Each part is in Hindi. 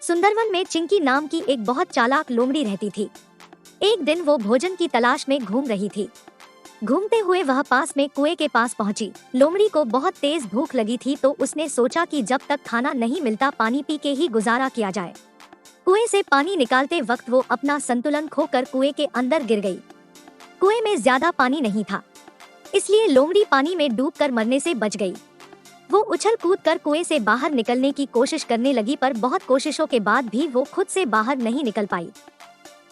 सुंदरवन में चिंकी नाम की एक बहुत चालाक लोमड़ी रहती थी। एक दिन वो भोजन की तलाश में घूम रही थी। घूमते हुए वह पास में कुएं के पास पहुंची। लोमड़ी को बहुत तेज भूख लगी थी तो उसने सोचा कि जब तक खाना नहीं मिलता पानी पी के ही गुजारा किया जाए। कुएं से पानी निकालते वक्त वो अपना संतुलन खोकर कुएं के अंदर गिर गई। कुएं में ज्यादा पानी नहीं था, इसलिए लोमड़ी पानी में डूबकर मरने से बच गई। वो उछल कूद कर कुएं से बाहर निकलने की कोशिश करने लगी, पर बहुत कोशिशों के बाद भी वो खुद से बाहर नहीं निकल पाई।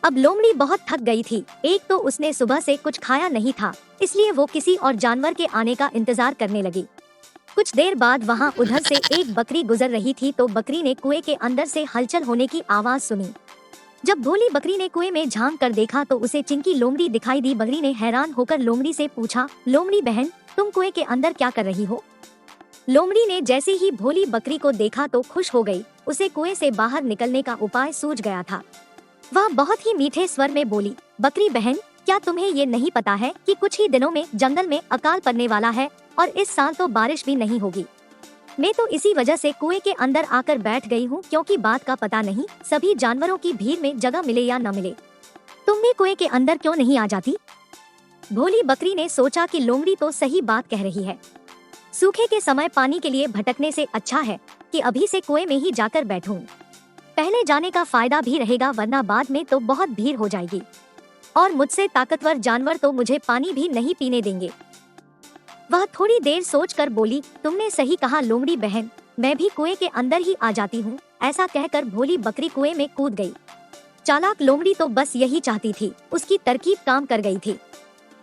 अब लोमड़ी बहुत थक गई थी। एक तो उसने सुबह से कुछ खाया नहीं था, इसलिए वो किसी और जानवर के आने का इंतजार करने लगी। कुछ देर बाद वहाँ उधर से एक बकरी गुजर रही थी तो बकरी ने कुएं के अंदर से हलचल होने की आवाज सुनी। जब भोली बकरी ने कुएं में झांक कर देखा तो उसे चिंकी लोमड़ी दिखाई दी। बकरी ने हैरान होकर लोमड़ी से पूछा, लोमड़ी बहन, तुम कुएं के अंदर क्या कर रही हो? लोमड़ी ने जैसे ही भोली बकरी को देखा तो खुश हो गई। उसे कुएं से बाहर निकलने का उपाय सूझ गया था। वह बहुत ही मीठे स्वर में बोली, बकरी बहन, क्या तुम्हें ये नहीं पता है कि कुछ ही दिनों में जंगल में अकाल पड़ने वाला है और इस साल तो बारिश भी नहीं होगी। मैं तो इसी वजह से कुएं के अंदर आकर बैठ गई हूँ, क्योंकि बात का पता नहीं सभी जानवरों की भीड़ में जगह मिले या न मिले। तुम भी कुएं के अंदर क्यों नहीं आ जाती? भोली बकरी ने सोचा कि लोमड़ी तो सही बात कह रही है। सूखे के समय पानी के लिए भटकने से अच्छा है कि अभी से कुएं में ही जाकर बैठूं। पहले जाने का फायदा भी रहेगा, वरना बाद में तो बहुत भीड़ हो जाएगी और मुझसे ताकतवर जानवर तो मुझे पानी भी नहीं पीने देंगे। वह थोड़ी देर सोचकर बोली, तुमने सही कहा लोमड़ी बहन, मैं भी कुएं के अंदर ही आ जाती हूँ। ऐसा कहकर भोली बकरी कुएं में कूद गई। चालाक लोमड़ी तो बस यही चाहती थी, उसकी तरकीब काम कर गई थी।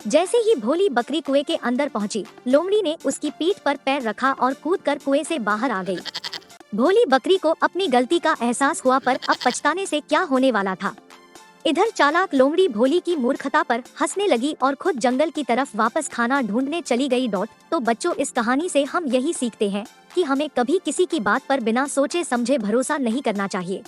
जैसे ही भोली बकरी कुएं के अंदर पहुंची, लोमड़ी ने उसकी पीठ पर पैर रखा और कूदकर कुएं से बाहर आ गई। भोली बकरी को अपनी गलती का एहसास हुआ, पर अब पछताने से क्या होने वाला था। इधर चालाक लोमड़ी भोली की मूर्खता पर हंसने लगी और खुद जंगल की तरफ वापस खाना ढूंढने चली गई। तो बच्चों, इस कहानी से हम यही सीखते हैं कि हमें कभी किसी की बात पर बिना सोचे समझे भरोसा नहीं करना चाहिए।